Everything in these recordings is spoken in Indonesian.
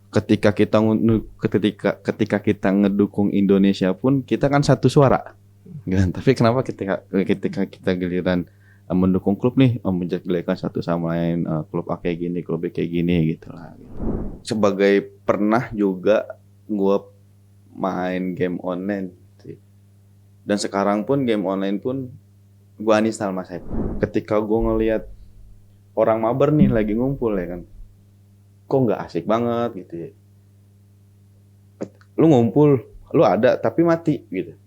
ketika kita ngedukung Indonesia pun kita kan satu suara kan. Tapi kenapa ketika kita giliran mendukung klub nih, menjelek-jelekan satu sama lain, klub A kayak gini, klub B kayak gini gitu lah. Sebagai pernah juga gue main game online sih. Dan sekarang pun game online pun gue uninstall Mas Saif. Ketika gue ngelihat orang mabar nih lagi ngumpul ya kan, kok nggak asik banget gitu ya. Lu ngumpul, lu ada tapi mati gitu.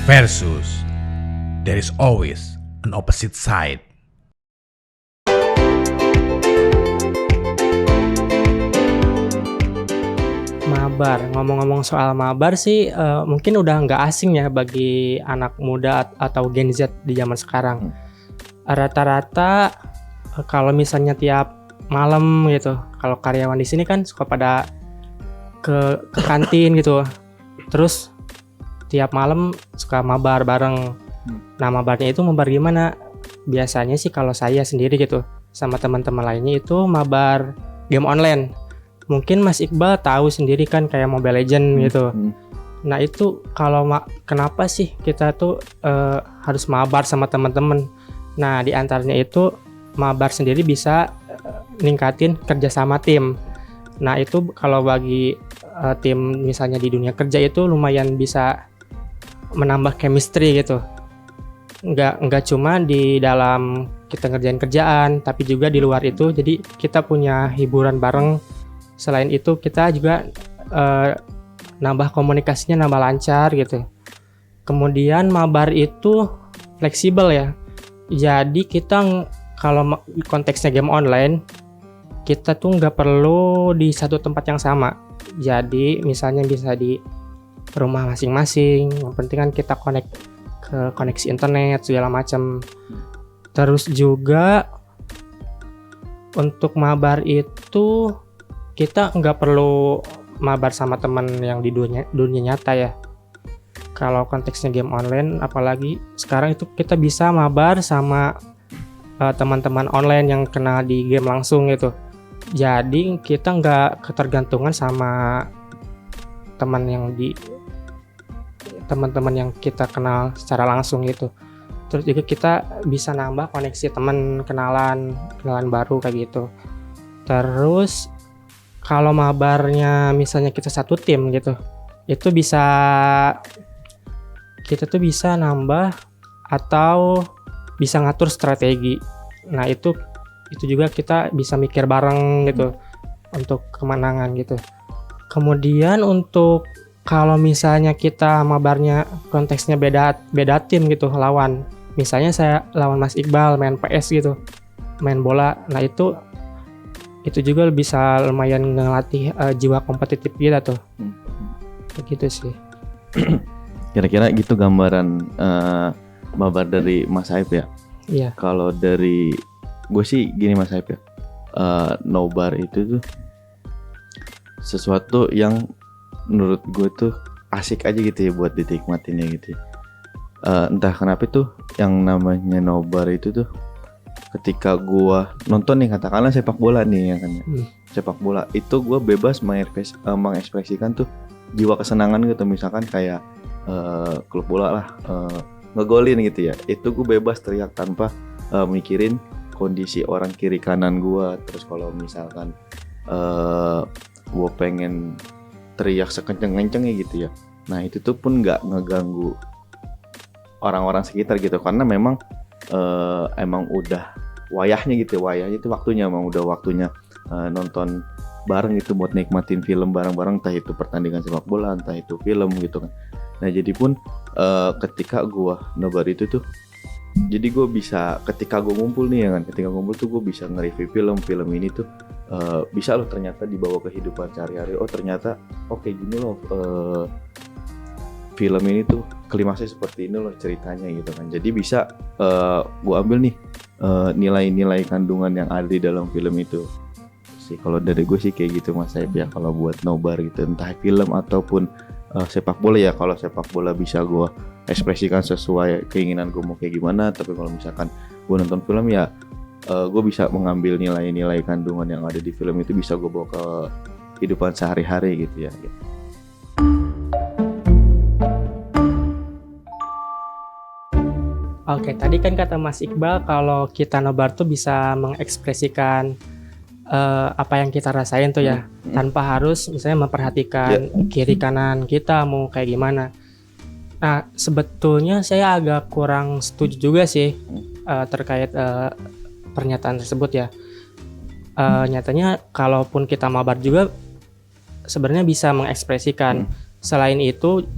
Versus, there is always an opposite side. Mabar, ngomong-ngomong soal mabar sih mungkin udah nggak asing ya bagi anak muda atau Gen Z di zaman sekarang. Rata-rata kalau misalnya tiap malam gitu, kalau karyawan di sini kan suka pada ke kantin gitu, terus tiap malam suka mabar bareng. Nah, mabarnya itu mabar gimana? Biasanya sih kalau saya sendiri gitu sama teman-teman lainnya itu mabar game online. Mungkin Mas Iqbal tahu sendiri kan kayak Mobile Legends gitu. Nah itu kalau kenapa sih kita tuh harus mabar sama teman-teman? Nah di antaranya itu mabar sendiri bisa ningkatin kerjasama tim. Nah itu kalau bagi tim misalnya di dunia kerja itu lumayan bisa menambah chemistry gitu. Nggak cuma di dalam kita ngerjain kerjaan, tapi juga di luar itu. Jadi kita punya hiburan bareng. Selain itu kita juga nambah komunikasinya nambah lancar gitu. Kemudian mabar itu fleksibel ya. Jadi kita kalau konteksnya game online, kita tuh nggak perlu di satu tempat yang sama. Jadi misalnya bisa di rumah masing-masing. Yang penting kan kita connect ke koneksi internet segala macam. Terus juga untuk mabar itu kita nggak perlu mabar sama teman yang di dunia nyata ya. Kalau konteksnya game online, apalagi sekarang itu kita bisa mabar sama teman-teman online yang kenal di game langsung gitu. Jadi kita nggak ketergantungan sama teman-teman yang kita kenal secara langsung gitu. Terus juga kita bisa nambah koneksi teman, kenalan baru kayak gitu. Terus kalau mabarnya misalnya kita satu tim gitu, itu kita tuh bisa nambah atau bisa ngatur strategi. Nah itu juga kita bisa mikir bareng gitu untuk kemenangan gitu. Kemudian untuk kalau misalnya kita mabarnya konteksnya beda tim gitu lawan. Misalnya saya lawan Mas Iqbal main PS gitu, main bola. Nah itu juga bisa lumayan ngelatih jiwa kompetitif kita tuh. Begitu sih. Kira-kira gitu gambaran mabar dari Mas Saif ya? Iya. Kalau dari gue sih gini Mas Saif ya, nobar itu tuh sesuatu yang menurut gue tuh asik aja gitu ya buat dinikmatinnya gitu ya. Entah kenapa tuh yang namanya nobar itu tuh ketika gue nonton nih katakanlah sepak bola nih ya kan ya. Sepak bola itu gue bebas mengekspresikan tuh jiwa kesenangan gitu, misalkan kayak klub bola lah ngegolin gitu ya, itu gue bebas teriak tanpa mikirin kondisi orang kiri kanan gue. Terus kalau misalkan gue pengen teriak sekenceng-kencengnya gitu ya, nah itu tuh pun nggak ngeganggu orang-orang sekitar gitu, karena memang emang udah wayahnya gitu, wayahnya itu waktunya, emang udah waktunya nonton bareng gitu buat nikmatin film bareng-bareng, entah itu pertandingan sepak bola, entah itu film gitu kan. Nah jadi pun ketika gue nobar itu tuh, jadi gue bisa ketika gue ngumpul nih ya kan, ketika ngumpul tuh gue bisa nge-review film ini tuh bisa loh ternyata dibawa kehidupan sehari-hari. Oh ternyata oke gini loh film ini tuh klimaksnya seperti ini loh ceritanya gitu kan. Jadi bisa gue ambil nih nilai-nilai kandungan yang ada di dalam film itu sih. Kalau dari gue sih kayak gitu Mas Saif ya, kalau buat nobar gitu, entah film ataupun sepak bola ya. Kalau sepak bola bisa gue ekspresikan sesuai keinginan gue mau kayak gimana. Tapi kalau misalkan gue nonton film ya gue bisa mengambil nilai-nilai kandungan yang ada di film itu bisa gue bawa ke kehidupan sehari-hari gitu ya. Oke, tadi kan kata Mas Iqbal kalau kita nobar tuh bisa mengekspresikan apa yang kita rasain tuh ya, tanpa harus misalnya memperhatikan kiri kanan kita mau kayak gimana. Nah, sebetulnya saya agak kurang setuju juga sih terkait pernyataan tersebut ya. Nyatanya kalaupun kita mabar juga sebenarnya bisa mengekspresikan. Selain itu,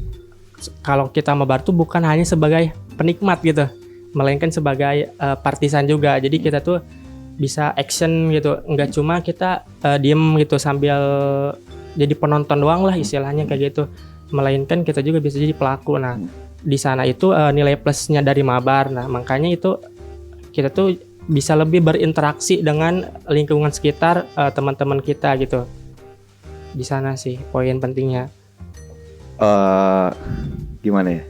kalau kita mabar tuh bukan hanya sebagai penikmat gitu, melainkan sebagai partisan juga. Jadi kita tuh bisa action gitu, nggak cuma kita diem gitu sambil jadi penonton doang lah istilahnya kayak gitu, melainkan kita juga bisa jadi pelaku. Nah, di sana itu nilai plusnya dari mabar. Nah, makanya itu kita tuh bisa lebih berinteraksi dengan lingkungan sekitar teman-teman kita gitu. Di sana sih poin pentingnya. Gimana ya?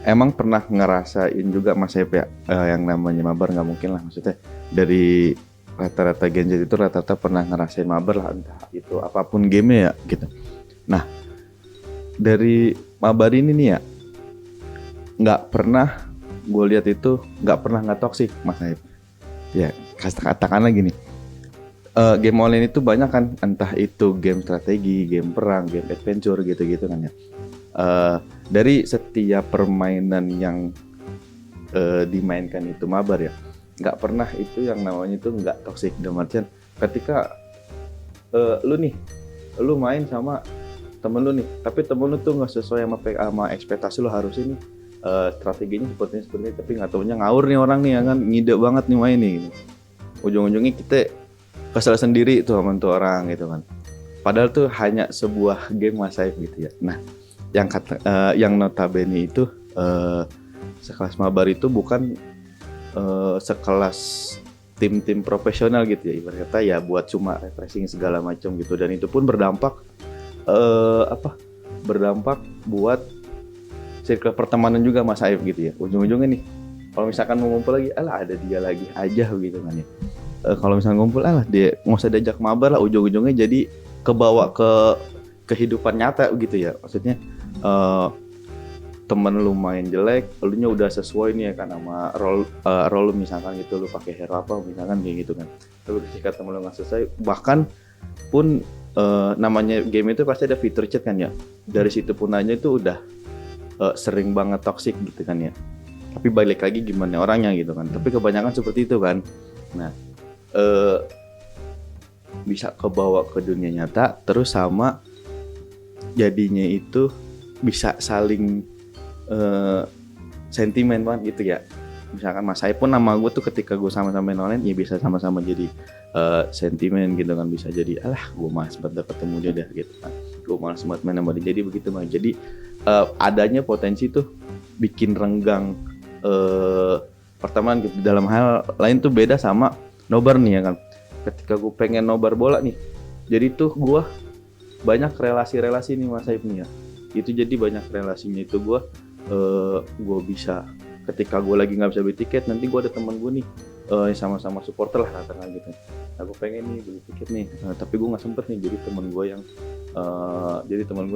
Emang pernah ngerasain juga Mas Saif ya, yang namanya mabar nggak mungkin lah, maksudnya dari rata-rata Gen Z itu rata-rata pernah ngerasain mabar lah, entah itu apapun game ya gitu. Nah, dari mabar ini nih ya, nggak pernah gue lihat itu nggak toksik Mas Saif. Ya katakanlah gini, game online itu banyak kan, entah itu game strategi, game perang, game adventure gitu-gitu kan ya. Dari setiap permainan yang dimainkan itu mabar ya, nggak pernah itu yang namanya itu nggak toksik. Dalam artian ketika lu main sama temen lu nih, tapi temen lu tuh nggak sesuai sama ekspektasi lu, harus ini strateginya seperti ini, tapi nggak taunya ngawur nih orang nih, ya kan, ngide banget nih main nih gitu. Ujung-ujungnya kita kesel sendiri tuh sama tuh orang gitu kan, padahal tuh hanya sebuah game Mas Saif gitu ya. Nah, yang notabene itu sekelas mabar itu bukan sekelas tim-tim profesional gitu ya, ibarat kata ya buat cuma refreshing segala macam gitu, dan itu pun berdampak buat circle pertemanan juga Mas Saif gitu ya. Ujung-ujungnya nih kalau misalkan mau ngumpul lagi, alah ada dia lagi aja gitu kan ya. Kalau misalkan ngumpul, alah dia nggak usah diajak mabar lah, ujung-ujungnya jadi kebawa ke kehidupan nyata gitu ya. Maksudnya temen lu main jelek, lu nya udah sesuai nih ya kan sama role lu, misalkan gitu lu pakai hero apa misalkan kayak gitu kan. Tapi ketika temen lu nggak sesuai, bahkan pun namanya game itu pasti ada fitur chat kan ya. Dari situ pun aja itu udah sering banget toxic gitu kan ya. Tapi balik lagi gimana orangnya gitu kan. Tapi kebanyakan seperti itu kan. Nah, bisa kebawa ke dunia nyata, terus sama jadinya itu bisa saling sentimen banget gitu ya. Misalkan Mas Saif pun nama gue tuh ketika gue sama-sama main online ya bisa sama-sama jadi sentimen gitu kan, bisa jadi alah gue malas banget ketemu dia dah gitu kan, gue malas banget main sama dia, jadi begitu mah. Jadi adanya potensi tuh bikin renggang pertemanan gitu. Dalam hal lain tuh beda sama nobar nih ya kan. Ketika gue pengen nobar bola nih, jadi tuh gue banyak relasi-relasi nih Mas Saif nih ya. Itu jadi banyak relasinya itu gue bisa, ketika gue lagi nggak bisa beli tiket, nanti gue ada teman gue nih sama-sama supporter lah katakan gitu. Nah gue pengen nih beli tiket nih, tapi gue nggak sempet nih, jadi teman gue yang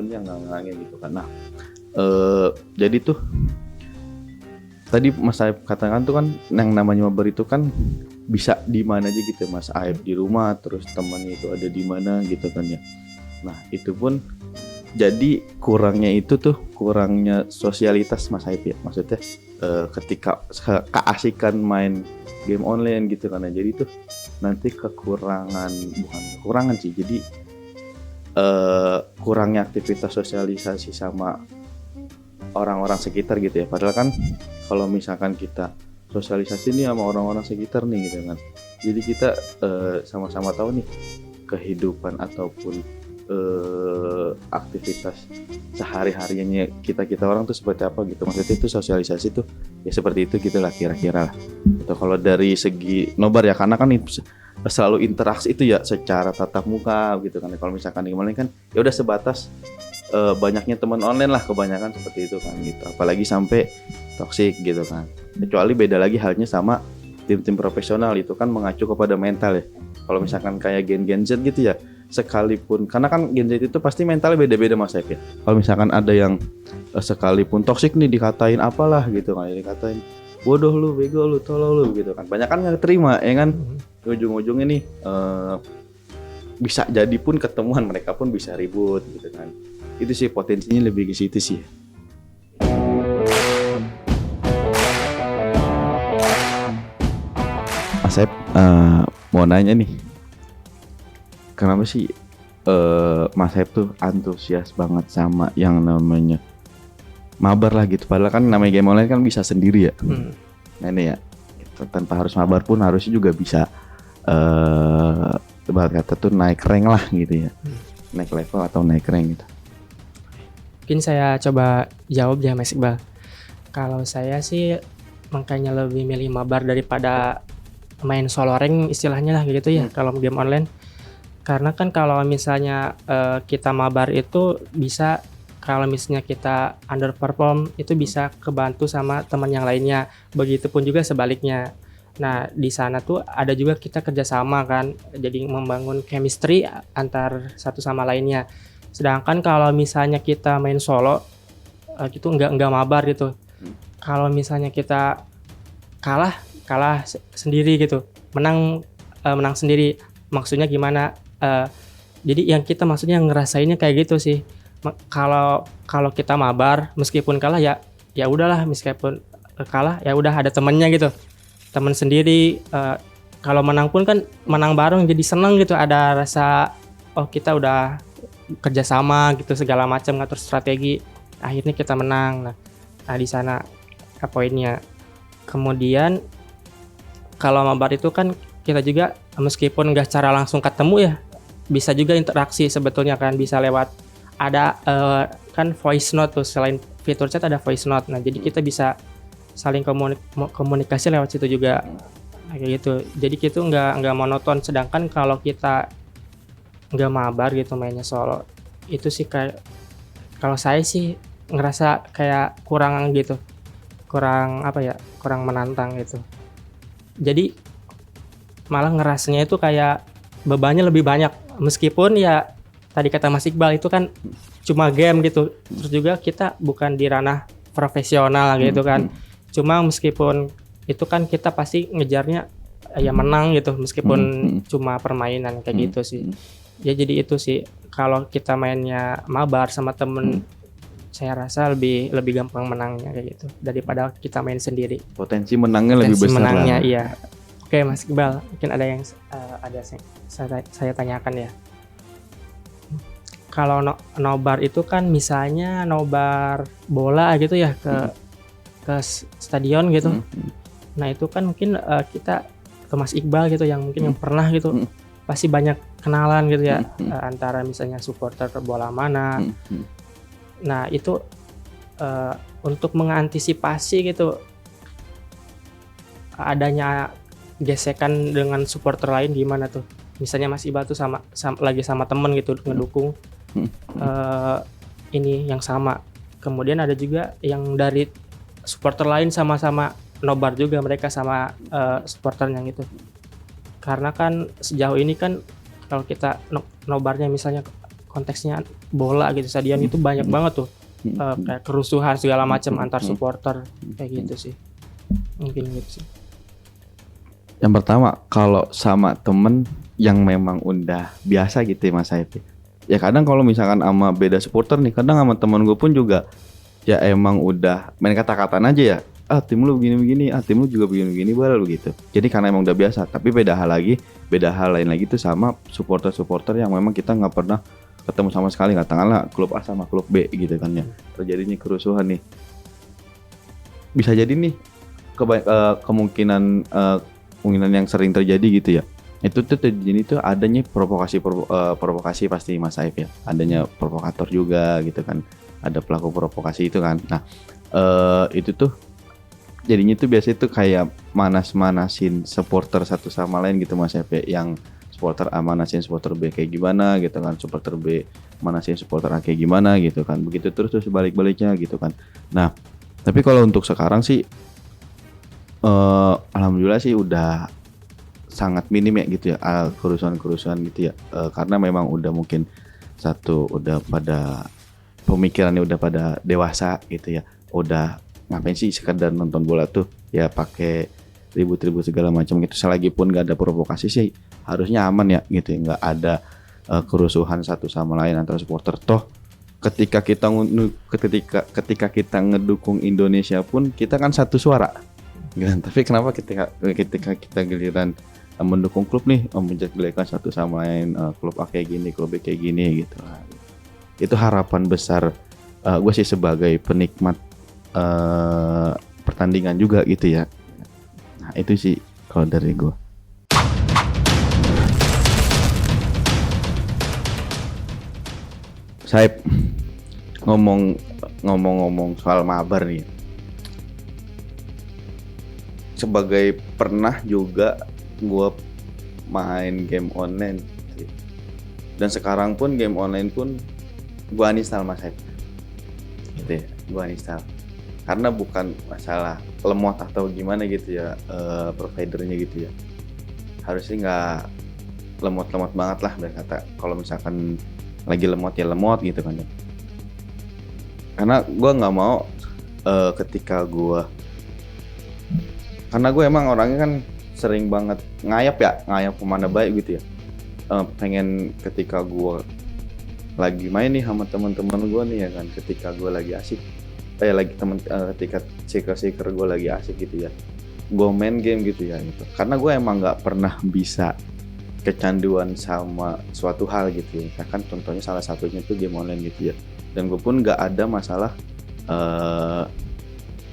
yang nganggangin gitu kan. Nah jadi tuh tadi Mas Aib katakan tuh kan yang namanya mabar itu kan bisa di mana aja gitu, Mas Aib di rumah, terus temannya itu ada di mana gitu kan ya. Nah itu pun jadi kurangnya sosialitas Mas Aib ya, maksudnya ketika keasikan main game online gitu kan ya. Jadi tuh nanti bukan kekurangan sih, jadi kurangnya aktivitas sosialisasi sama orang-orang sekitar gitu ya. Padahal kan kalau misalkan kita sosialisasi nih sama orang-orang sekitar nih gitu kan, jadi kita sama-sama tahu nih kehidupan ataupun aktivitas sehari-harinya kita orang tuh seperti apa gitu. Maksudnya itu sosialisasi tuh ya seperti itu gitulah kira-kira lah. Itu kalau dari segi nobar ya, karena kan selalu interaksi itu ya secara tatap muka gitu kan. Kalau misalkan gimana kan ya udah sebatas banyaknya teman online lah kebanyakan seperti itu kan gitu. Apalagi sampai toksik gitu kan. Kecuali beda lagi halnya sama tim-tim profesional, itu kan mengacu kepada mental ya. Kalau misalkan kayak Gen Z gitu ya, sekalipun karena kan Gen Z itu pasti mentalnya beda-beda Mas Saif ya. Kalau misalkan ada yang sekalipun toksik nih dikatain apalah gitu kan, dikatain bodoh lu, bego lu, tolol lu gitu kan. Banyak kan nggak terima ya kan. Ujung-ujungnya nih bisa jadi pun ketemuan, mereka pun bisa ribut gitu kan. Itu sih potensinya lebih ke situ sih. Mas Saif mau nanya nih, kenapa sih Mas Saif tuh antusias banget sama yang namanya mabar lah gitu? Padahal kan namanya game online kan bisa sendiri ya. Nah ini ya, tanpa harus mabar pun harusnya juga bisa ibarat kata tuh naik rank lah gitu ya, naik level atau naik rank gitu. Mungkin saya coba jawab ya Mas Iqbal. Kalau saya sih makanya lebih milih mabar daripada main solo rank istilahnya lah gitu ya kalau game online. Karena kan kalau misalnya kita mabar itu bisa, kalau misalnya kita underperform itu bisa kebantu sama teman yang lainnya. Begitupun juga sebaliknya. Nah di sana tuh ada juga kita kerjasama kan, jadi membangun chemistry antar satu sama lainnya. Sedangkan kalau misalnya kita main solo gitu nggak mabar gitu. Kalau misalnya kita kalah sendiri gitu, menang sendiri. Maksudnya gimana? Jadi yang kita maksudnya ngerasainnya kayak gitu sih. Kalau kita mabar meskipun kalah ya udahlah, meskipun kalah ya udah ada temennya gitu, teman sendiri. Kalau menang pun kan menang bareng, jadi seneng gitu, ada rasa oh kita udah kerjasama gitu segala macam, ngatur strategi, akhirnya kita menang. Nah di sana poinnya. Kemudian kalau mabar itu kan kita juga meskipun nggak secara langsung ketemu ya, bisa juga interaksi sebetulnya kan, bisa lewat ada kan voice note tuh, selain fitur chat ada voice note. Nah jadi kita bisa saling komunikasi lewat situ juga kayak gitu. Jadi itu nggak monoton. Sedangkan kalau kita nggak mabar gitu mainnya solo, itu sih kayak kalau saya sih ngerasa kayak kurang gitu, kurang menantang gitu. Jadi malah ngerasanya itu kayak bebannya lebih banyak, meskipun ya tadi kata Mas Iqbal itu kan cuma game gitu, terus juga kita bukan di ranah profesional gitu kan. Cuma meskipun itu kan kita pasti ngejarnya ya menang gitu, meskipun cuma permainan kayak gitu sih. Ya jadi itu sih, kalau kita mainnya mabar sama temen, saya rasa lebih gampang menangnya kayak gitu daripada kita main sendiri. Potensi menangnya lebih besar menangnya, lah. iya. Oke Mas Iqbal, mungkin ada yang saya tanyakan ya. Kalau nobar itu kan misalnya nobar bola gitu ya ke stadion gitu. Nah itu kan mungkin kita ke Mas Iqbal gitu yang mungkin yang pernah gitu, pasti banyak kenalan gitu ya, antara misalnya supporter bola mana. Nah itu untuk mengantisipasi gitu adanya gesekan dengan supporter lain gimana tuh? Misalnya Mas Iqbal tuh lagi sama temen gitu ngedukung ini yang sama. Kemudian ada juga yang dari supporter lain sama-sama nobar juga, mereka sama supporternya gitu. Karena kan sejauh ini kan kalau kita nobarnya misalnya konteksnya bola gitu, stadion itu banyak banget tuh kayak kerusuhan segala macam antar supporter kayak gitu sih. Mungkin gitu sih. Yang pertama, kalau sama temen yang memang udah biasa gitu ya Mas Saif. Ya kadang kalau misalkan sama beda supporter nih, kadang sama temen gue pun juga ya emang udah main kata-kataan aja ya. Tim lu begini-begini, tim lu juga begini-begini, baru gitu. Jadi karena emang udah biasa. Tapi beda hal lain lagi tuh sama supporter-supporter yang memang kita nggak pernah ketemu sama sekali. Katakanlah klub A sama klub B gitu kan ya. Terjadinya kerusuhan nih. Bisa jadi nih kemungkinan yang sering terjadi gitu ya. Itu tuh terjadi tuh adanya provokasi pasti Mas Saif ya. Adanya provokator juga gitu kan. Ada pelaku provokasi itu kan. Nah, itu tuh jadinya tuh biasanya tuh kayak manas-manasin supporter satu sama lain gitu Mas Saif ya, yang supporter A manasin supporter B kayak gimana gitu kan, supporter B manasin supporter A kayak gimana gitu kan, begitu terus balik-baliknya gitu kan. Nah tapi kalau untuk sekarang sih alhamdulillah sih udah sangat minim ya gitu ya, kerusuhan-kerusuhan gitu ya, karena memang udah mungkin satu udah pada pemikirannya udah pada dewasa gitu ya, udah ngapain sih sekedar nonton bola tuh ya pakai ribut-ribut segala macam gitu, selagi pun gak ada provokasi sih harusnya aman ya gitu ya, nggak ada kerusuhan satu sama lain antara supporter. Toh ketika ketika kita ngedukung Indonesia pun kita kan satu suara kan, tapi kenapa ketika kita giliran mendukung klub nih menjelek-jelekan satu sama lain, klub A kayak gini, klub B kayak gini gitu. Itu harapan besar gue sih sebagai penikmat pertandingan juga gitu ya. Nah itu sih kalau dari gue. Saya ngomong soal mabar nih. Sebagai pernah juga gue main game online dan sekarang pun game online pun gue uninstall Mas Saib gitu ya, gue uninstall karena bukan masalah lemot atau gimana gitu ya, providernya gitu ya, harusnya nggak lemot banget lah biar kata, kalau misalkan lagi lemot ya lemot gitu kan ya, karena gue nggak mau ketika gue, karena gue emang orangnya kan sering banget ngayap kemana baik gitu ya, pengen ketika gue lagi main nih sama teman-teman gue nih ya kan, ketika gue lagi asik ketika seeker gue lagi asik gitu ya, gue main game gitu ya gitu, karena gue emang nggak pernah bisa kecanduan sama suatu hal gitu ya, kan contohnya salah satunya tuh game online gitu ya, dan gue pun nggak ada masalah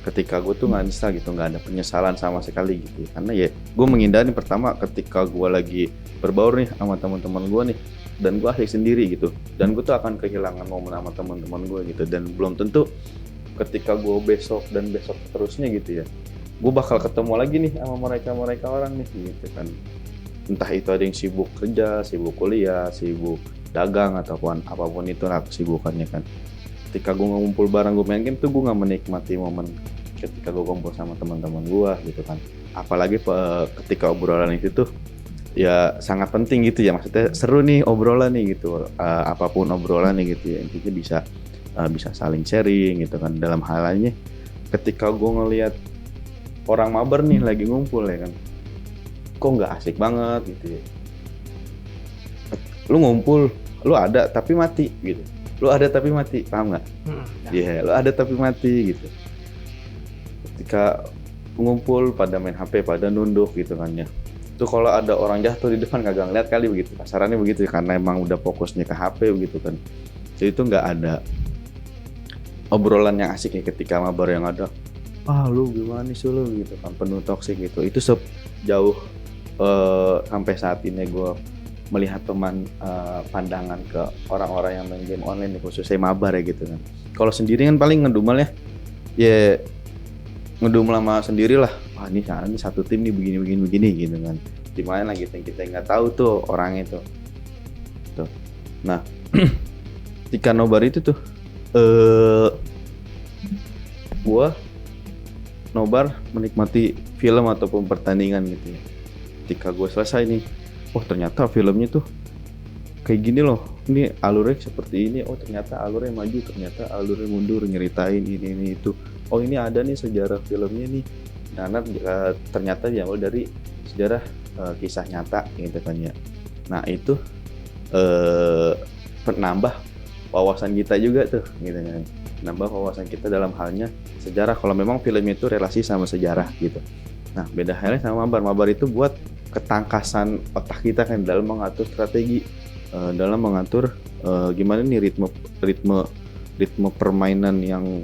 ketika gue tuh nggak install gitu, nggak ada penyesalan sama sekali gitu ya. Karena ya gue menghindari, pertama ketika gue lagi berbaur nih sama teman-teman gue nih dan gue asik sendiri gitu, dan gue tuh akan kehilangan momen sama teman-teman gue gitu, dan belum tentu ketika gue besok dan besok terusnya gitu ya gue bakal ketemu lagi nih sama mereka orang nih gitu kan, entah itu ada yang sibuk kerja, sibuk kuliah, sibuk dagang ataupun apapun itu lah kesibukannya kan. Ketika gue ngumpul bareng gue main game tuh gue nggak menikmati momen ketika gue kumpul sama teman-teman gue gitu kan, apalagi ketika obrolan itu tuh ya sangat penting gitu ya, maksudnya seru nih obrolan nih gitu, apapun obrolan nih gitu ya, intinya bisa saling sharing gitu kan. Dalam halnya ketika gue ngelihat orang mabar nih lagi ngumpul ya kan, kok nggak asik banget gitu ya, lu ngumpul, lu ada tapi mati gitu, lu ada tapi mati, paham nggak? Iya, lu ada tapi mati gitu. Ketika ngumpul pada main HP, pada nunduk gitu kan ya, itu kalau ada orang jatuh di depan kagak ngeliat kali begitu, kasarannya begitu ya, karena emang udah fokusnya ke HP begitu kan. Jadi itu nggak ada obrolan yang asik ya ketika mabar, yang ada lu gimana sih lu gitu kan, penuh toksik gitu. Itu sejauh sampai saat ini gue melihat pandangan ke orang-orang yang main game online khususnya mabar ya gitu kan. Kalau sendiri kan paling ngedumel ya ngedumel sama sendiri lah, wah ini satu tim nih begini gitu kan, dimana lagi kita nggak tahu tuh orangnya tuh. Nah ketika nobar itu tuh gua nobar menikmati film ataupun pertandingan gitu ya. Ketika gue selesai nih, oh ternyata filmnya tuh kayak gini loh, ini alurnya seperti ini, oh ternyata alurnya maju, ternyata alurnya mundur, nyeritain ini itu, oh ini ada nih sejarah filmnya nih, karena ternyata diambil dari sejarah kisah nyata gitu kan ya. Nah itu penambah wawasan kita juga tuh gitu kan, nambah wawasan kita dalam halnya sejarah, kalau memang filmnya itu relasi sama sejarah gitu. Nah beda halnya sama mabar itu buat ketangkasan otak kita kan dalam mengatur strategi, dalam mengatur gimana nih ritme permainan yang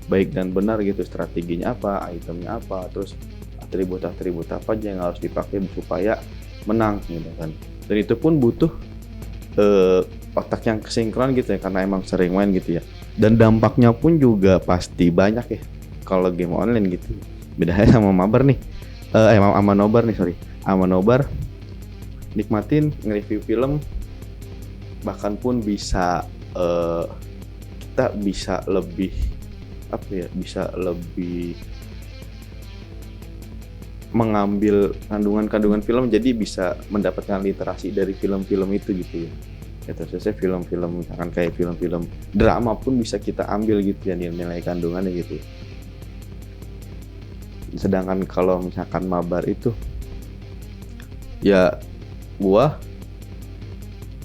baik dan benar gitu, strateginya apa, itemnya apa, terus atribut apa aja yang harus dipakai supaya menang gitu kan. Dan itu pun butuh otak yang kesinkron gitu ya, karena emang sering main gitu ya, dan dampaknya pun juga pasti banyak ya kalau game online gitu. Bedanya sama mabar nih, sama nobar nih, sama nobar nikmatin nge-review film, bahkan pun bisa kita bisa lebih bisa lebih mengambil kandungan-kandungan film, jadi bisa mendapatkan literasi dari film-film itu gitu ya. Saya film-film misalkan kayak film-film drama pun bisa kita ambil gitu ya nilai kandungannya gitu ya. Sedangkan kalau misalkan mabar itu ya gua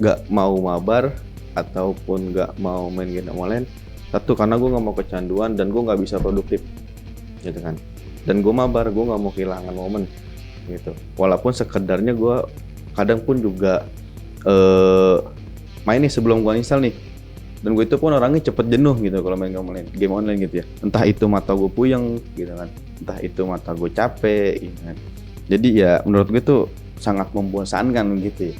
gak mau mabar ataupun gak mau main game online, satu karena gua gak mau kecanduan dan gua gak bisa produktif gitu kan. Dan gue mabar, gue nggak mau kehilangan momen gitu. Walaupun sekedarnya gue kadang pun juga main nih sebelum gue install nih. Dan gue itu pun orangnya cepet jenuh gitu kalau main game online gitu ya. Entah itu mata gue puyeng gitu kan, entah itu mata gue capek gitu kan. Jadi ya menurut gue itu sangat membosankan gitu ya.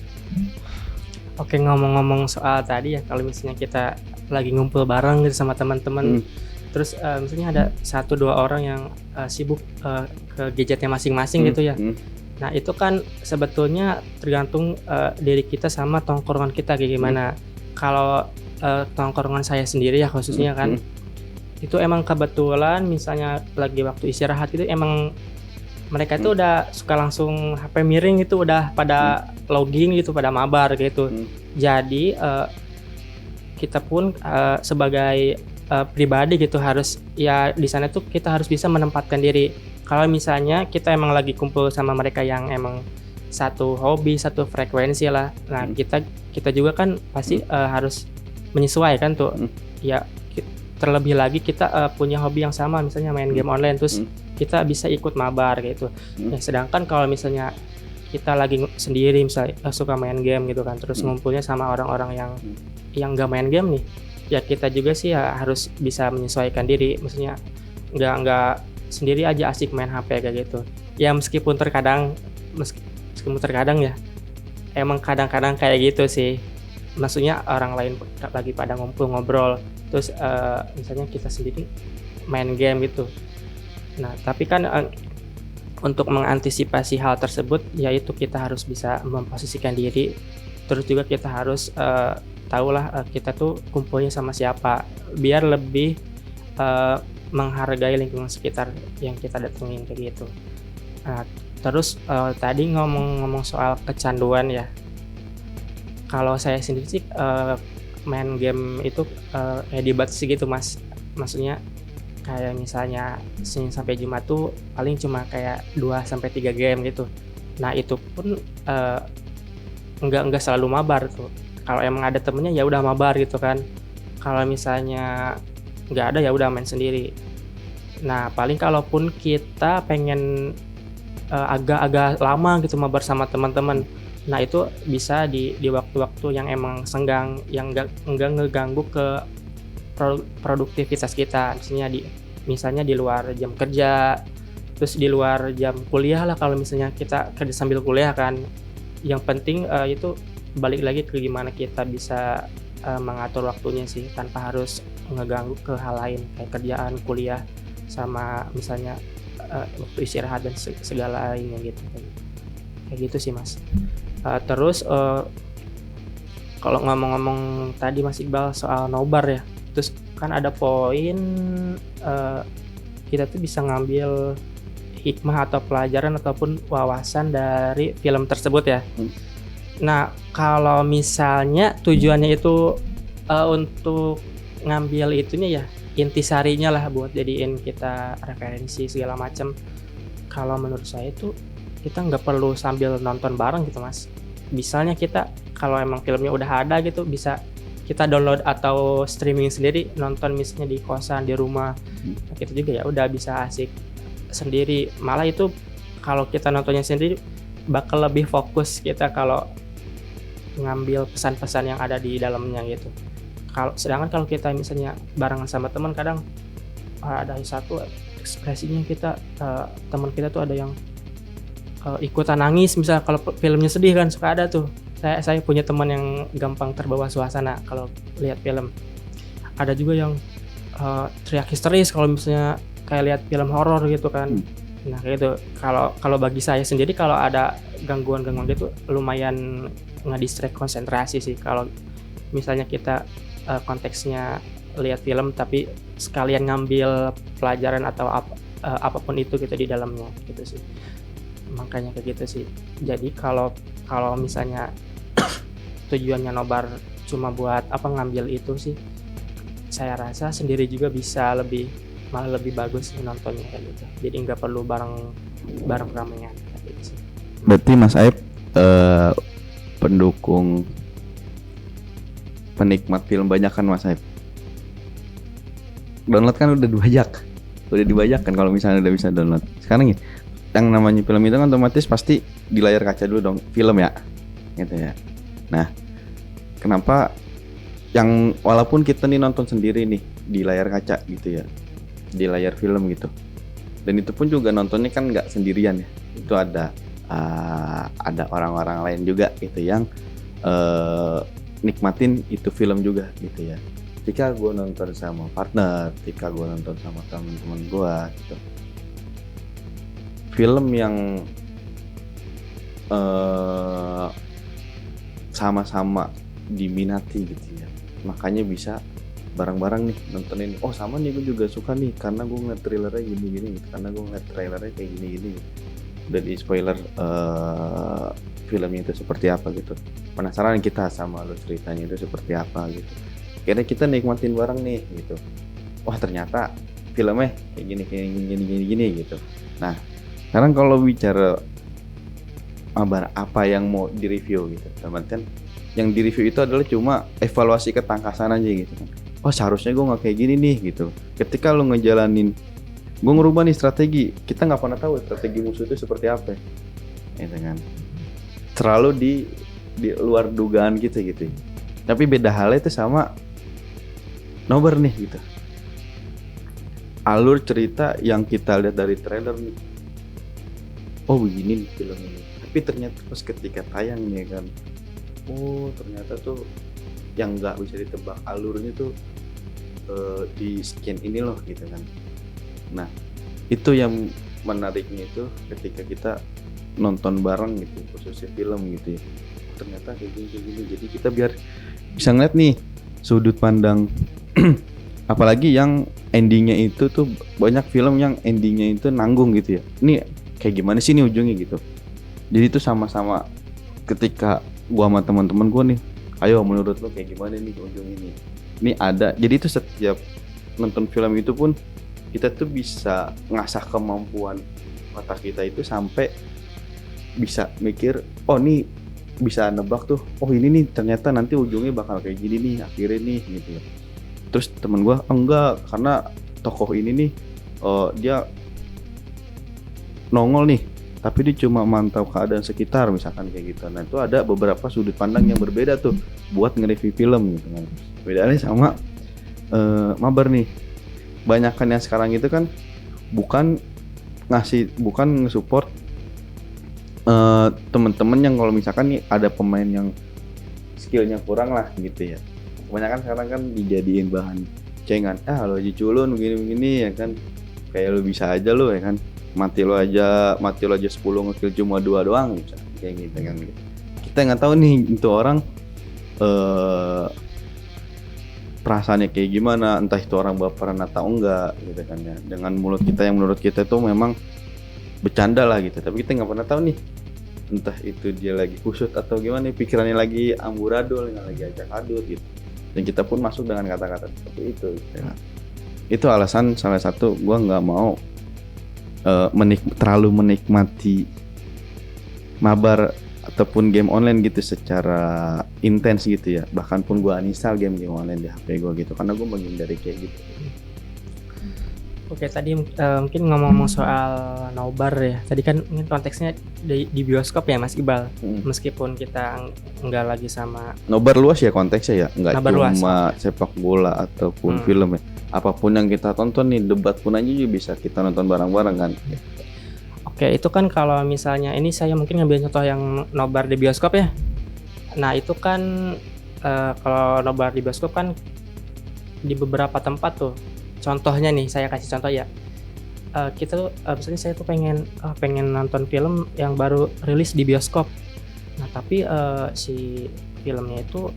Oke, ngomong-ngomong soal tadi ya, kalau misalnya kita lagi ngumpul bareng gitu sama teman-teman, terus misalnya ada 1-2 orang yang sibuk ke gadgetnya masing-masing gitu ya. Nah itu kan sebetulnya tergantung diri kita sama tongkrongan kita kayak gimana. Kalau tongkrongan saya sendiri ya khususnya kan, itu emang kebetulan misalnya lagi waktu istirahat itu emang mereka itu udah suka langsung HP miring itu udah pada login gitu, pada mabar gitu. Jadi kita pun sebagai pribadi gitu harus ya di sana tuh kita harus bisa menempatkan diri. Kalau misalnya kita emang lagi kumpul sama mereka yang emang satu hobi, satu frekuensi lah. Nah, kita juga kan pasti harus menyesuaikan tuh. Ya terlebih lagi kita punya hobi yang sama, misalnya main game online, terus kita bisa ikut mabar gitu. Ya, sedangkan kalau misalnya kita lagi sendiri misalnya suka main game gitu kan, terus ngumpulnya sama orang-orang yang nggak main game nih, ya kita juga sih ya harus bisa menyesuaikan diri, maksudnya nggak sendiri aja asik main HP kayak gitu. Ya meskipun terkadang ya emang kadang-kadang kayak gitu sih, maksudnya orang lain lagi pada ngumpul ngobrol, terus misalnya kita sendiri main game gitu. Nah tapi kan untuk mengantisipasi hal tersebut, yaitu kita harus bisa memposisikan diri, terus juga kita harus tahulah kita tuh kumpulnya sama siapa, biar lebih menghargai lingkungan sekitar yang kita datengin kayak gitu. Nah, terus tadi ngomong-ngomong soal kecanduan ya, kalau saya sendiri sih main game itu dibatasi gitu mas, maksudnya kayak misalnya Senin sampai Jumat tuh paling cuma kayak 2-3 game gitu. Nah itu pun enggak selalu mabar tuh. Kalau emang ada temennya ya udah mabar gitu kan. Kalau misalnya nggak ada ya udah main sendiri. Nah paling kalaupun kita pengen agak-agak lama gitu mabar sama teman-teman, nah itu bisa di waktu-waktu yang emang senggang, yang enggak ngeganggu ke produktivitas kita, misalnya di luar jam kerja, terus di luar jam kuliah lah, kalau misalnya kita kerja sambil kuliah kan. Yang penting itu balik lagi ke gimana kita bisa mengatur waktunya sih, tanpa harus ngeganggu ke hal lain kayak kerjaan, kuliah, sama misalnya waktu istirahat dan segala lainnya gitu. Kayak gitu sih mas. Terus kalau ngomong-ngomong tadi Mas Iqbal soal nobar ya, terus kan ada poin kita tuh bisa ngambil hikmah atau pelajaran ataupun wawasan dari film tersebut ya. Nah kalau misalnya tujuannya itu untuk ngambil itunya ya, intisarinya lah buat jadiin kita referensi segala macam, kalau menurut saya itu kita nggak perlu sambil nonton bareng gitu mas. Misalnya kita kalau emang filmnya udah ada gitu, bisa kita download atau streaming sendiri, nonton misalnya di kosan, di rumah. Nah, kita juga ya udah bisa asik sendiri. Malah itu kalau kita nontonnya sendiri bakal lebih fokus kita kalau ngambil pesan-pesan yang ada di dalamnya gitu. Sedangkan kalau kita misalnya barengan sama teman, kadang ada satu ekspresinya kita, teman kita tuh ada yang ikutan nangis, misal kalau filmnya sedih kan suka ada tuh. Saya punya teman yang gampang terbawa suasana kalau lihat film. Ada juga yang teriak histeris kalau misalnya kayak lihat film horor gitu kan. Nah kayak gitu. Kalau bagi saya sendiri kalau ada gangguan-gangguan gitu lumayan ngedistract konsentrasi sih. Kalau misalnya kita konteksnya lihat film tapi sekalian ngambil pelajaran atau apapun itu gitu di dalamnya gitu sih. Makanya kayak gitu sih. Jadi kalau misalnya tujuannya nobar cuma buat ngambil itu sih, saya rasa sendiri juga bisa malah lebih bagus sih nontonnya kayak gitu. Jadi nggak perlu bareng ramean kayak gitu sih. Berarti Mas Aib pendukung penikmat film banyak kan Mas Aib? Download kan udah dibajak kan kalau misalnya udah bisa download. Sekarang ya, yang namanya film itu kan otomatis pasti di layar kaca dulu dong, film ya, gitu ya. Nah, kenapa yang walaupun kita nih nonton sendiri nih di layar kaca gitu ya, di layar film gitu, dan itu pun juga nontonnya kan nggak sendirian ya, itu ada orang-orang lain juga gitu yang nikmatin itu film juga gitu ya. Ketika gue nonton sama partner, ketika gue nonton sama teman-teman gue gitu, film yang sama-sama diminati gitu ya, makanya bisa bareng-bareng nih nontonin. Oh sama nih, gue juga suka nih karena gue ngeliat trailernya gini-gini gitu, karena gue ngeliat trailernya kayak gini-gini gitu. Udah di spoiler filmnya itu seperti apa gitu, penasaran kita sama lo ceritanya itu seperti apa gitu. Akhirnya kita nikmatin bareng nih gitu. Wah ternyata filmnya kayak gini gitu. Nah sekarang kalau bicara mabar apa yang mau direview gitu, teman-teman, yang direview itu adalah cuma evaluasi ketangkasan aja gitu kan. Oh seharusnya gue nggak kayak gini nih gitu. Ketika lo ngejalanin, gue ngerubah nih strategi, kita nggak pernah tahu strategi musuh itu seperti apa, gitu kan. Terlalu di luar dugaan gitu. Tapi beda halnya itu sama nobar nih gitu. Alur cerita yang kita lihat dari trailer nih, oh begini nih film ini. Tapi ternyata pas ketika tayang nih kan, oh ternyata tuh yang nggak bisa ditebak alurnya tuh di sekian ini loh gitu kan. Nah itu yang menariknya itu ketika kita nonton bareng gitu, khususnya film gitu ya. Ternyata kayak gini. Jadi kita biar bisa ngeliat nih sudut pandang apalagi yang endingnya itu tuh banyak film yang endingnya itu nanggung gitu ya. Ini kayak gimana sih nih ujungnya gitu. Jadi itu sama-sama ketika gua sama teman-teman gua nih, ayo menurut lo kayak gimana nih ujung ini ada. Jadi itu setiap nonton film itu pun kita tuh bisa ngasah kemampuan mata kita itu sampai bisa mikir, oh nih bisa nebak tuh, oh ini nih ternyata nanti ujungnya bakal kayak gini nih akhirnya nih gitu ya. Terus temen gue enggak, karena tokoh ini nih dia nongol nih tapi dia cuma mantau keadaan sekitar misalkan kayak gitu. Nah itu ada beberapa sudut pandang yang berbeda tuh buat nge-review film gitu kan. Bedanya sama mabar nih, banyakan yang sekarang itu kan bukan nge-support temen-temen yang kalau misalkan nih ada pemain yang skillnya kurang lah gitu ya. Kebanyakan sekarang kan dijadiin bahan cengan, lo aja culun begini ya kan, kayak lo bisa aja lo ya kan, mati lo aja 10 ngekill cuma 2 doang bisa kayak gitu kan. Kita nggak tahu nih itu orang perasaannya kayak gimana, entah itu orang baperan atau enggak gitu kan ya, dengan mulut kita yang menurut kita tuh memang bercanda lah gitu, tapi kita nggak pernah tahu nih entah itu dia lagi kusut atau gimana, pikirannya lagi amburadul, lagi acak adut gitu. Dan kita pun masuk dengan kata-kata seperti itu gitu. Itu alasan salah satu gue nggak mau terlalu menikmati mabar ataupun game online gitu secara intens gitu ya. Bahkan pun gue uninstall game online di HP gue gitu, karena gue menghindari kayak gitu. Oke, tadi mungkin ngomong-ngomong soal nobar ya. Tadi kan konteksnya di bioskop ya Mas Iqbal. Meskipun kita nggak lagi sama. Nobar luas ya konteksnya ya, nggak Nobar cuma luas. sepak bola ataupun film ya. Apapun yang kita tonton nih, debat pun aja juga bisa kita nonton bareng-bareng kan. Oke, itu kan kalau misalnya ini saya mungkin ngambil contoh yang nobar di bioskop ya. Nah itu kan kalau nobar di bioskop kan di beberapa tempat tuh. Contohnya nih, saya kasih contoh ya. kita tuh misalnya saya tuh pengen nonton film yang baru rilis di bioskop. Nah tapi si filmnya itu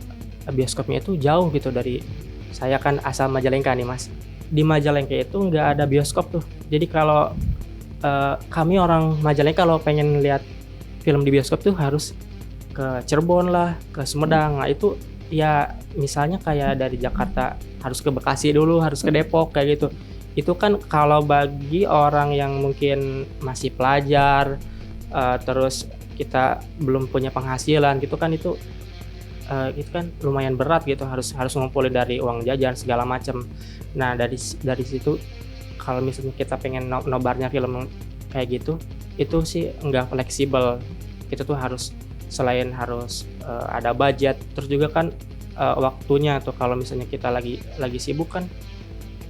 bioskopnya itu jauh gitu dari saya, kan asal Majalengka nih Mas. Di Majalengka itu nggak ada bioskop tuh. Jadi kalau kami orang Majalengka kalau pengen lihat film di bioskop tuh harus ke Cirebon lah, ke Sumedang. Nah itu ya misalnya kayak dari Jakarta harus ke Bekasi dulu, harus ke Depok kayak gitu. Itu kan kalau bagi orang yang mungkin masih pelajar, terus kita belum punya penghasilan gitu kan, itu kan lumayan berat gitu, harus ngumpulin dari uang jajan segala macam. Nah dari situ kalau misalnya kita pengen nobarnya film kayak gitu, itu sih nggak fleksibel. Kita tuh harus selain harus ada budget, terus juga kan waktunya tuh kalau misalnya kita lagi sibuk kan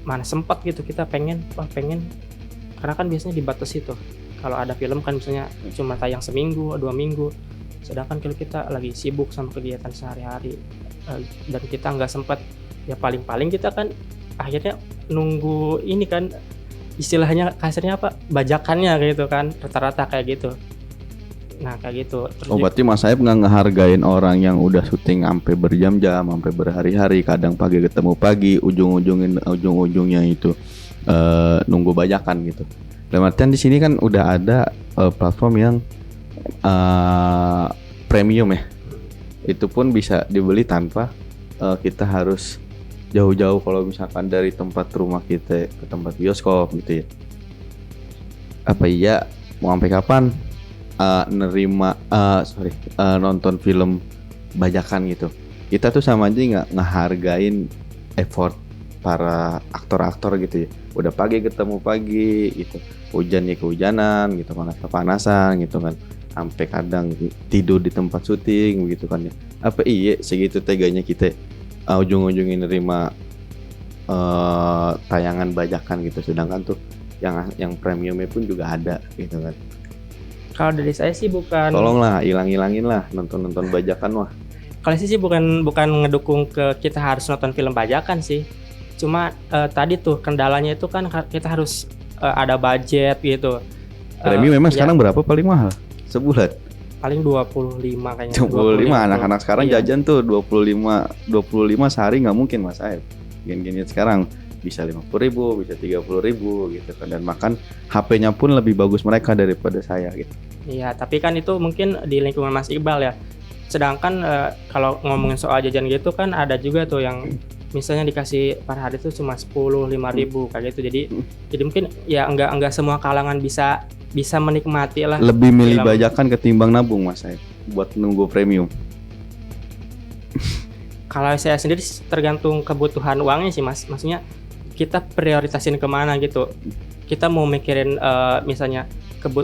mana sempat gitu kita pengen karena kan biasanya dibatasi tuh. Kalau ada film kan misalnya cuma tayang seminggu, 2 minggu. Sedangkan kalau kita lagi sibuk sama kegiatan sehari-hari dan kita nggak sempat, ya paling kita kan akhirnya nunggu ini kan, istilahnya kasarnya apa, bajakannya gitu kan, rata-rata kayak gitu. Nah kayak gitu. Terus berarti Mas Saib nggak ngehargain orang yang udah syuting sampai berjam-jam, sampai berhari-hari, kadang pagi ketemu pagi, ujung-ujungnya itu nunggu bajakan gitu. Dalam artian di sini kan udah ada platform yang premium ya. Itu pun bisa dibeli tanpa kita harus jauh-jauh kalau misalkan dari tempat rumah kita ke tempat bioskop gitu ya. Apa iya mau sampai kapan nonton film bajakan gitu. Kita tuh sama aja nggak ngehargain effort para aktor-aktor gitu ya. Udah pagi ketemu pagi gitu, hujan ya kehujanan gitu, panas kepanasan gitu kan, sampai kadang tidur di tempat syuting gitu kan ya. Apa iya segitu teganya kita ujung-ujungnya nerima tayangan bajakan gitu, sedangkan tuh yang premiumnya pun juga ada gitu kan. kalau dari saya sih bukan, Tolonglah hilangin lah nonton bajakan mah. kalau saya sih bukan ngedukung ke kita harus nonton film bajakan sih. Cuma tadi tuh kendalanya itu kan kita harus ada budget gitu. Premium memang ya, sekarang berapa paling mahal sebulan? paling 25 kayaknya. 25 anak-anak sekarang Iya. jajan tuh 25 sehari nggak mungkin Mas Aib. Gini sekarang bisa 50.000, bisa 30.000 gitu kan, dan makan HP-nya pun lebih bagus mereka daripada saya gitu. Iya, tapi kan itu mungkin di lingkungan Mas Iqbal ya. Sedangkan kalau ngomongin soal jajan gitu kan ada juga tuh yang misalnya dikasih per hari itu cuma 5.000 kayak gitu. Jadi mungkin ya enggak semua kalangan bisa menikmati lah. Lebih milih film. bajakan ketimbang nabung Mas Aib buat nunggu premium. Kalau saya sendiri tergantung kebutuhan uangnya sih Mas. Maksudnya kita prioritasin kemana gitu. Kita mau mikirin misalnya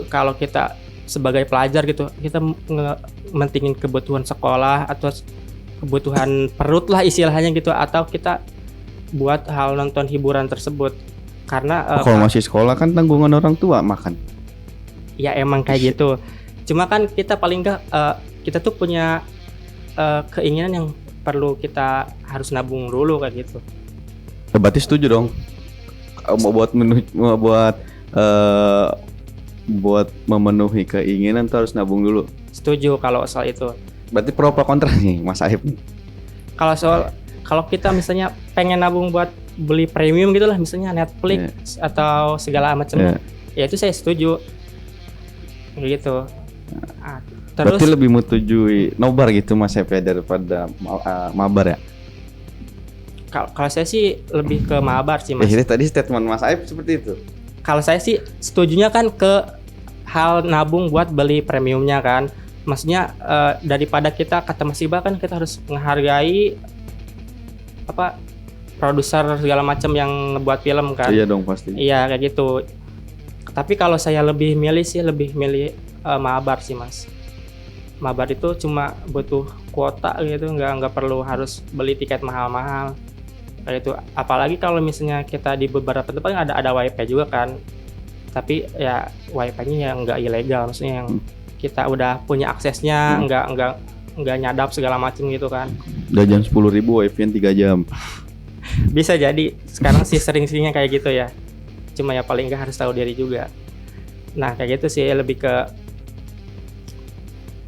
kalau kita sebagai pelajar gitu, kita mentingin kebutuhan sekolah atau kebutuhan perut lah istilahnya gitu, atau kita buat hal nonton hiburan tersebut. Karena Kalau masih sekolah kan tanggungan orang tua makan. ya emang kayak gitu. Cuma kan kita paling enggak kita tuh punya keinginan yang perlu kita harus nabung dulu kayak gitu. Berarti setuju dong. Buat memenuhi keinginan tuh harus nabung dulu. Setuju kalau soal itu. Berarti pro apa kontra nih Mas Aib? Kalau kita misalnya pengen nabung buat beli premium gitu lah, misalnya Netflix atau segala macamnya, ya itu saya setuju kayak gitu. Terus berarti lebih menyetujui nobar gitu Mas Aib ya daripada mabar ya? Kalau saya sih lebih ke mabar sih Mas. Tadi statement Mas Aib seperti itu. Kalau saya sih setujunya kan ke hal nabung buat beli premiumnya kan. Maksudnya daripada kita, kata Mas Iqbal kan kita harus menghargai apa produser segala macam yang ngebuat film kan. Iya dong pasti. Iya kayak gitu. Tapi kalau saya lebih milih mabar sih Mas. Mabar itu cuma butuh kuota gitu, nggak perlu harus beli tiket mahal-mahal kayak itu. Apalagi kalau misalnya kita di beberapa tempat ada wifi juga kan, tapi ya wifi-nya yang nggak ilegal, maksudnya yang kita udah punya aksesnya, nggak nyadap segala macam gitu kan. Jajan 10.000 wifi 3 jam. Bisa jadi sekarang sih sering-seringnya kayak gitu ya. cuma ya paling nggak harus tahu diri juga. Nah kayak gitu sih, lebih ke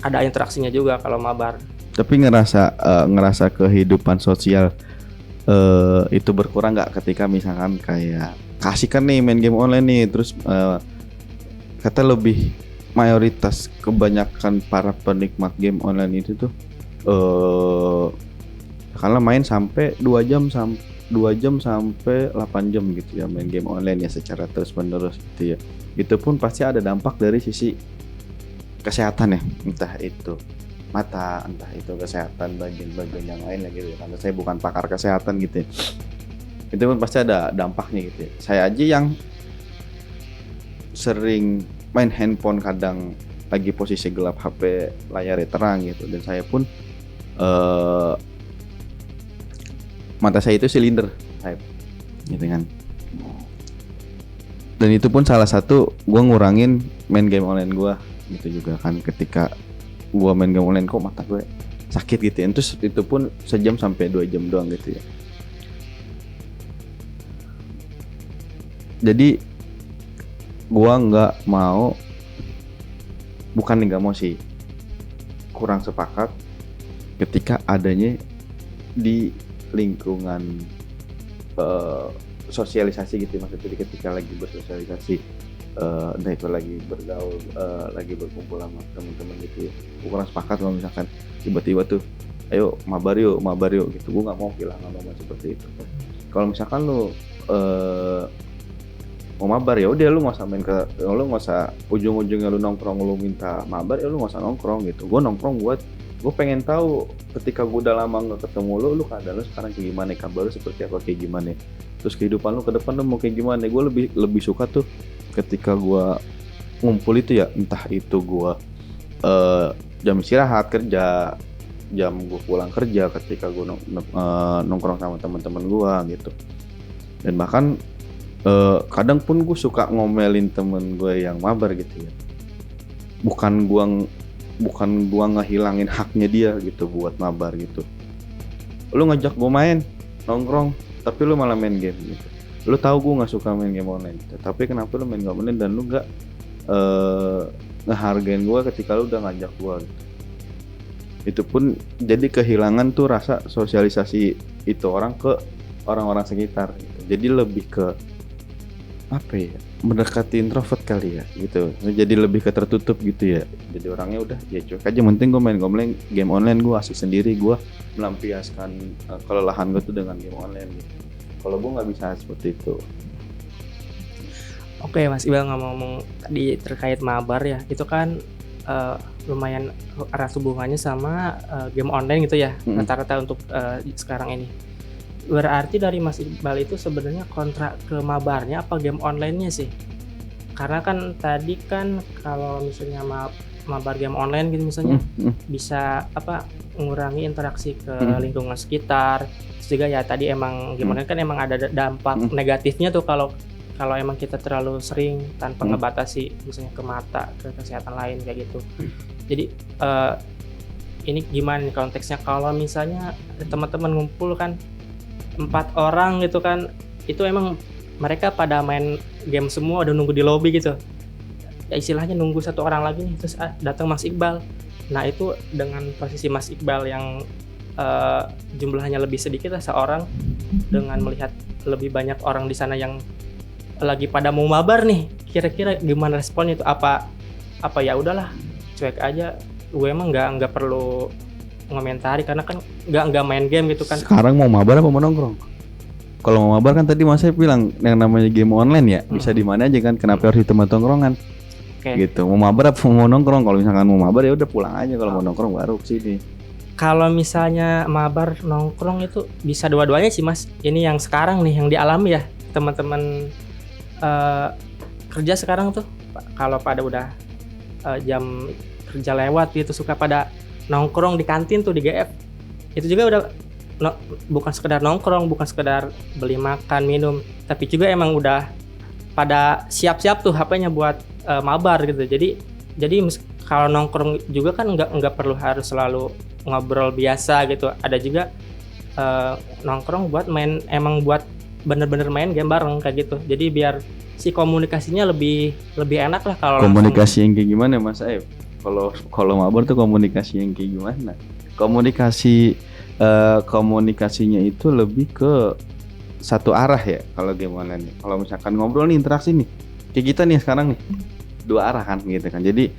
ada interaksinya juga kalau mabar. Tapi ngerasa kehidupan sosial itu berkurang nggak ketika misalkan kayak kasih kan nih main game online nih, terus kata lebih mayoritas kebanyakan para penikmat game online itu tuh karena main sampai 2 jam sampai 8 jam gitu ya, main game online ya secara terus menerus gitu ya. Itu pun pasti ada dampak dari sisi kesehatan ya, entah itu mata, entah itu kesehatan bagian-bagian yang lain gitu ya. Karena saya bukan pakar kesehatan gitu ya. Itu pun pasti ada dampaknya gitu ya. Saya aja yang sering main handphone kadang lagi posisi gelap, HP layarnya terang gitu, dan saya pun mata saya itu silinder type gitu kan. Dan itu pun salah satu gue ngurangin main game online gue gitu juga kan. Ketika gue main game online kok mata gue sakit gitu ya. Terus itu pun sejam sampai 2 jam doang gitu ya. Jadi gue nggak mau, bukan nggak mau sih, kurang sepakat ketika adanya di lingkungan sosialisasi gitu, maksudnya ketika lagi bersosialisasi, entah itu lagi bergaul, lagi berkumpul sama teman-teman gitu ya. Gue kurang sepakat kalau misalkan tiba-tiba tuh ayo mabar yuk gitu. Gue nggak mau kehilangan momen seperti itu. Kalau misalkan lu mau mabar ya udah, lu nggak usah main lu nggak usah ujung-ujungnya lu nongkrong, lu minta mabar ya lu nggak usah nongkrong gitu. Gue nongkrong buat gue pengen tahu ketika gue udah lama nggak ketemu lu keadaan lu sekarang kayak gimana, kabar lu seperti apa, kayak gimana, terus kehidupan lu ke depan lu mau kayak gimana. Gue lebih suka tuh ketika gue ngumpul itu ya, entah itu gue jam istirahat kerja, jam gue pulang kerja, ketika gue nongkrong sama teman-teman gue gitu. Dan bahkan kadang pun gue suka ngomelin temen gue yang mabar gitu ya. Bukan gua ngehilangin haknya dia gitu buat mabar gitu. Lu ngajak gue main nongkrong tapi lu malah main game gitu. Lu tahu gue nggak suka main game online gitu. Tapi kenapa lu main game online dan lu nggak ngehargain gue ketika lu udah ngajak gue gitu. Itu pun jadi kehilangan tuh rasa sosialisasi itu orang ke orang-orang sekitar gitu. Jadi lebih ke apa ya, mendekati introvert kali ya gitu. Jadi lebih ke tertutup gitu ya. Jadi orangnya udah ya cuek aja, penting gue main game online, gue asik sendiri, gue melampiaskan kelelahan gue tuh dengan game online gitu. Kalau gue nggak bisa seperti itu. Oke Mas Iqbal, ngomong tadi terkait mabar ya, itu kan lumayan erat hubungannya sama game online gitu ya, rata-rata untuk sekarang ini. Berarti dari Mas Iqbal itu sebenarnya kontra ke mabarnya apa game online-nya sih? Karena kan tadi kan kalau misalnya mabar game online gitu misalnya bisa mengurangi interaksi ke lingkungan sekitar. Terus juga ya tadi emang game online kan emang ada dampak negatifnya tuh kalau emang kita terlalu sering tanpa ngebatasi misalnya ke mata, ke kesehatan lain kayak gitu. Jadi ini gimana nih konteksnya kalau misalnya teman-teman ngumpul kan 4 orang gitu kan, itu emang mereka pada main game semua, udah nunggu di lobby gitu ya, istilahnya nunggu satu orang lagi nih, terus datang Mas Iqbal. Nah itu dengan posisi Mas Iqbal yang jumlahnya lebih sedikit lah seorang, dengan melihat lebih banyak orang di sana yang lagi pada mau mabar nih, kira-kira gimana responnya itu? Apa ya udahlah cuek aja, gue emang nggak perlu ngomentari karena kan nggak main game gitu kan. Sekarang mau mabar apa mau nongkrong? Kalau mau mabar kan tadi Mas saya bilang yang namanya game online ya bisa di mana aja kan, kenapa harus di tempat tongkrongan? Gitu. Mau mabar apa mau nongkrong? Kalau misalkan mau mabar ya udah pulang aja, kalau mau nongkrong baru kesini. Kalau misalnya mabar nongkrong itu bisa dua-duanya sih Mas. Ini yang sekarang nih yang dialami ya teman-teman kerja sekarang tuh, kalau pada udah jam kerja lewat gitu suka pada nongkrong di kantin tuh di GF. Itu juga udah bukan sekedar nongkrong, bukan sekedar beli makan minum, tapi juga emang udah pada siap-siap tuh HP-nya buat mabar gitu. Jadi kalau nongkrong juga kan nggak perlu harus selalu ngobrol biasa gitu. Ada juga nongkrong buat main, emang buat bener-bener main game bareng kayak gitu. Jadi biar si komunikasinya lebih enak lah kalau Komunikasi yang kayak gimana Mas Aib? Kalau mabar tuh komunikasi yang kayak gimana? Komunikasinya itu lebih ke satu arah ya kalau game online. Kalau misalkan ngobrol nih, interaksi nih, kayak kita nih sekarang nih, dua arah kan gitu kan. Jadi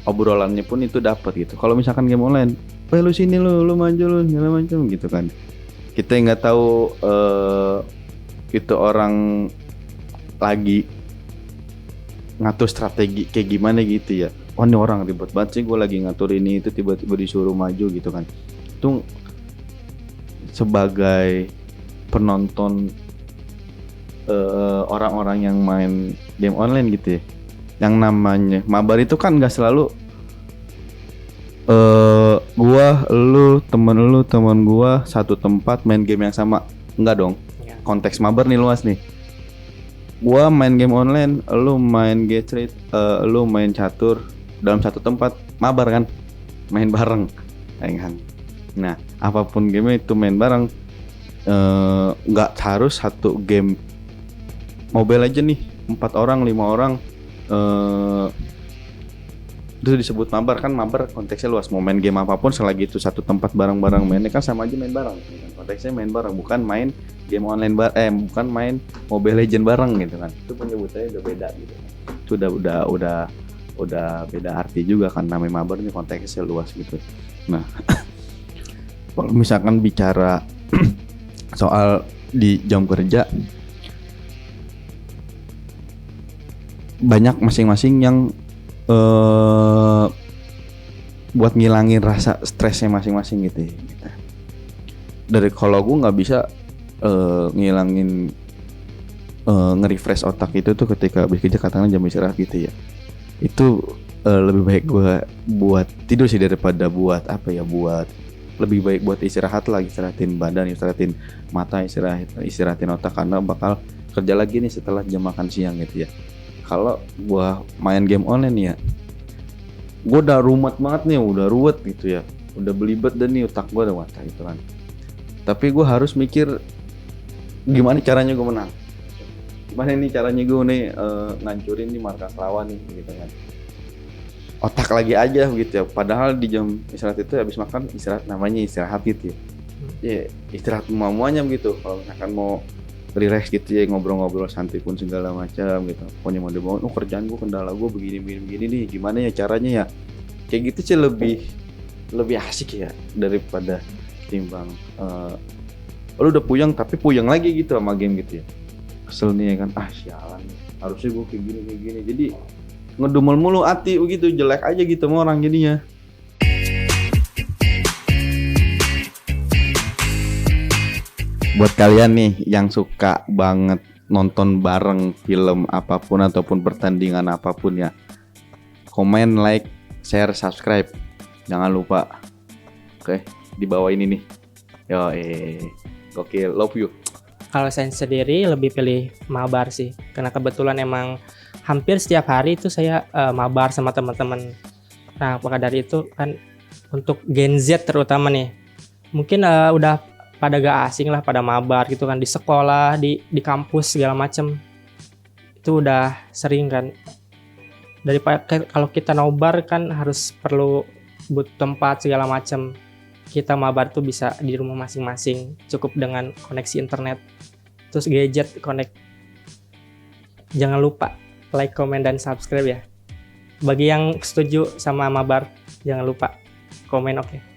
obrolannya pun itu dapat gitu. Kalau misalkan game online, lu sini lu maju lu segala macam gitu kan. Kita nggak tahu itu orang lagi ngatur strategi kayak gimana gitu ya. Oh ini orang ribet banget sih, gue lagi ngatur ini itu tiba-tiba disuruh maju gitu kan. Itu sebagai penonton orang-orang yang main game online gitu ya, yang namanya mabar itu kan nggak selalu gua, lu, temen gua satu tempat main game yang sama, enggak dong. Konteks mabar nih luas nih. Gua main game online, lu main Getrit, lu main catur dalam satu tempat, mabar kan, main bareng, ya kan. Nah, apapun game itu main bareng, nggak harus satu game mobile aja nih, 4 orang, 5 orang, itu disebut mabar kan. Mabar konteksnya luas, mau main game apapun selagi itu satu tempat bareng-bareng mainnya kan sama aja main bareng. Konteksnya main bareng, bukan main game online bukan main Mobile Legend bareng gitu kan. Itu penyebutannya udah beda gitu. Itu udah beda arti juga kan, namanya mabar ini konteksnya luas gitu. Nah, kalau misalkan bicara soal di jam kerja, banyak masing-masing yang buat ngilangin rasa stresnya masing-masing gitu ya. Dari kalau gue nggak bisa ngilangin nge-refresh otak itu tuh ketika habis kerja, katakanlah jam istirahat gitu ya. Itu lebih baik gue buat tidur sih daripada buat lebih baik buat istirahat lagi, istirahatin badan, istirahatin mata, istirahatin otak, karena bakal kerja lagi nih setelah jam makan siang gitu ya. Kalau gua main game online ya, gua udah rumet banget nih, udah ruwet gitu ya, udah belibet dan nih otak gua udah mata gitu kan. Tapi gua harus mikir gimana caranya gua menang, gimana nih caranya gua nih ngancurin nih markas lawan nih gitu kan. Otak lagi aja gitu ya, padahal di jam istirahat itu habis makan istirahat, namanya istirahat gitu ya. Ya istirahat semuanya gitu. Kalau misalkan mau relax gitu ya, ngobrol-ngobrol santai pun segala macam gitu. Pokoknya mau dibawa, kerjaan gue, kendala gue begini nih, gimana ya caranya ya. Kayak gitu sih lebih asik ya daripada timbang lu udah puyeng tapi puyeng lagi gitu sama game gitu ya. Kesel nih ya kan, sialan nih, harusnya gue kayak gini. Jadi ngedumel mulu hati begitu, jelek aja gitu sama orang jadinya. Buat kalian nih yang suka banget nonton bareng film apapun ataupun pertandingan apapun ya, komen, like, share, subscribe, jangan lupa. Oke, di bawah ini nih. Yo, gokil, love you. Kalau saya sendiri lebih pilih mabar sih, karena kebetulan emang hampir setiap hari itu saya mabar sama teman-teman. Nah, maka dari itu kan untuk Gen Z terutama nih, mungkin udah pada gak asing lah pada mabar gitu kan, di sekolah, di kampus segala macem. Itu udah sering kan. Daripada kalau kita nobar kan harus perlu butuh tempat segala macem. Kita mabar tuh bisa di rumah masing-masing, cukup dengan koneksi internet, terus gadget connect. Jangan lupa like, comment, dan subscribe ya. Bagi yang setuju sama mabar, jangan lupa komen, oke.